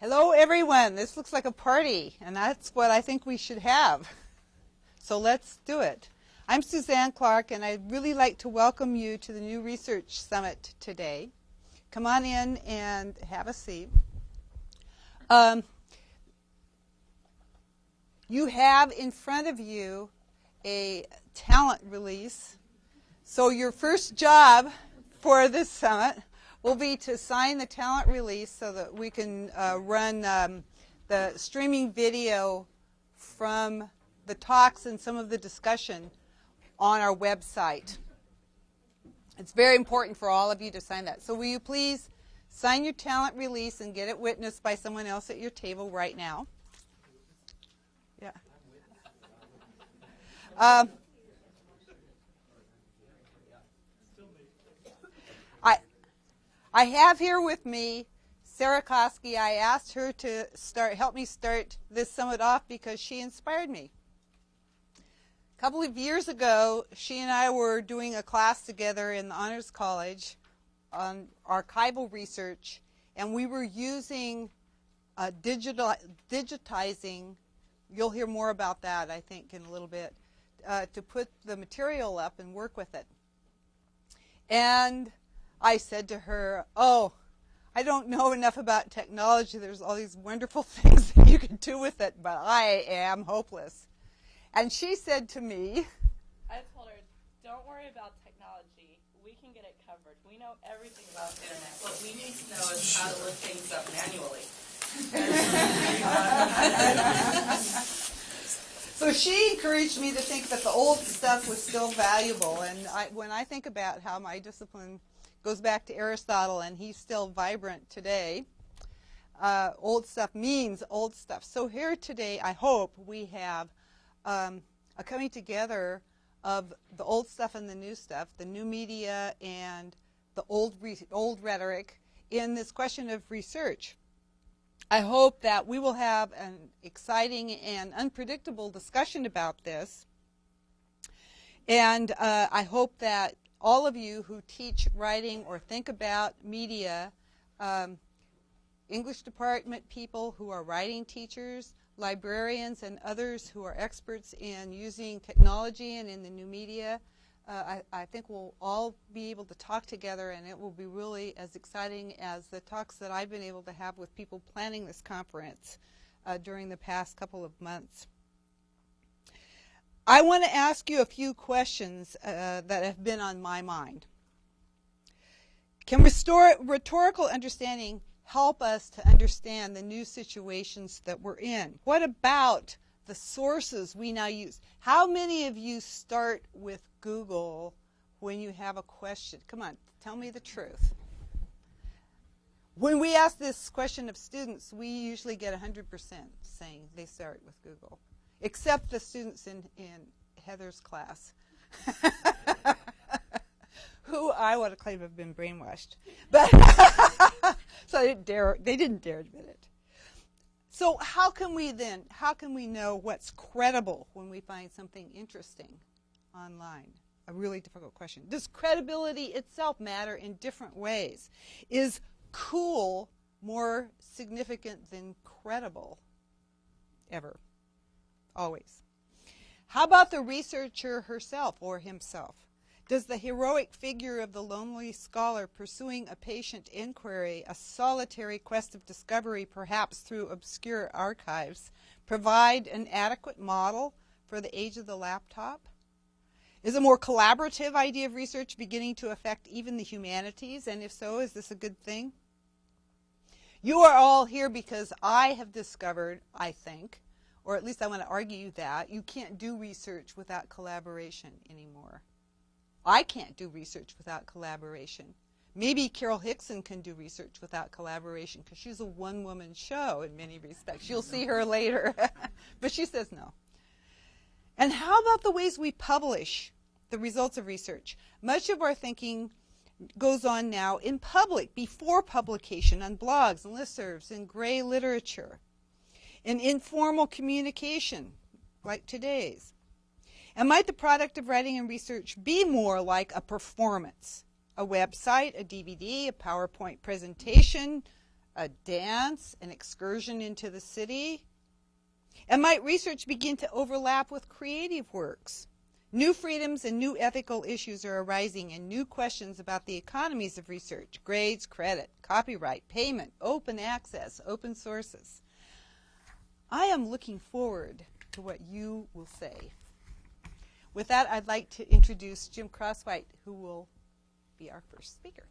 Hello, everyone. This looks like a party, and that's what I think we should have. So let's do it. I'm Suzanne Clark, and I'd really like to welcome you to the New Research Summit today. Come on in and have a seat. You have in front of you a talent release. So your first job for this summit will be to sign the talent release so that we can run the streaming video from the talks and some of the discussion on our website. It's very important for all of you to sign that. So will you please sign your talent release and get it witnessed by someone else at your table right now? Yeah. I have here with me Sarah Koski. I asked her to help me start this summit off because she inspired me. A couple of years ago, she and I were doing a class together in the Honors College on archival research, and we were using digitizing. You'll hear more about that, I think, in a little bit, to put the material up and work with it. And I said to her, oh, I don't know enough about technology. There's all these wonderful things that you can do with it, but I am hopeless. And she said to me, I told her, don't worry about technology. We can get it covered. We know everything about the internet. What we need to know is how to look things up manually. So she encouraged me to think that the old stuff was still valuable. And when I think about how my discipline goes back to Aristotle, and he's still vibrant today, old stuff means old stuff. So here today, I hope we have a coming together of the old stuff and the new stuff, the new media and the old rhetoric in this question of research. I hope that we will have an exciting and unpredictable discussion about this. And I hope that all of you who teach writing or think about media, English department people who are writing teachers, librarians, and others who are experts in using technology and in the new media, I think we'll all be able to talk together, and it will be really as exciting as the talks that I've been able to have with people planning this conference during the past couple of months. I want to ask you a few questions that have been on my mind. Can rhetorical understanding help us to understand the new situations that we're in? What about the sources we now use? How many of you start with Google when you have a question? Come on, tell me the truth. When we ask this question of students, we usually get 100% saying they start with Google. Except the students in Heather's class, who I want to claim have been brainwashed. But so they didn't dare admit it. So how can we know what's credible when we find something interesting online? A really difficult question. Does credibility itself matter in different ways? Is cool more significant than credible? Ever. Always. How about the researcher herself or himself? Does the heroic figure of the lonely scholar pursuing a patient inquiry, a solitary quest of discovery, perhaps through obscure archives, provide an adequate model for the age of the laptop? Is a more collaborative idea of research beginning to affect even the humanities? And if so, is this a good thing? You are all here because I have discovered, I think, or at least I want to argue that, you can't do research without collaboration anymore. I can't do research without collaboration. Maybe Carol Hickson can do research without collaboration because she's a one-woman show in many respects. You'll see her later. But she says no. And how about the ways we publish the results of research? Much of our thinking goes on now in public, before publication, on blogs and listservs, in gray literature, in informal communication, like today's. And might the product of writing and research be more like a performance, a website, a DVD, a PowerPoint presentation, a dance, an excursion into the city? And might research begin to overlap with creative works? New freedoms and new ethical issues are arising, and new questions about the economies of research, grades, credit, copyright, payment, open access, open sources. I am looking forward to what you will say. With that, I'd like to introduce Jim Crosswhite, who will be our first speaker.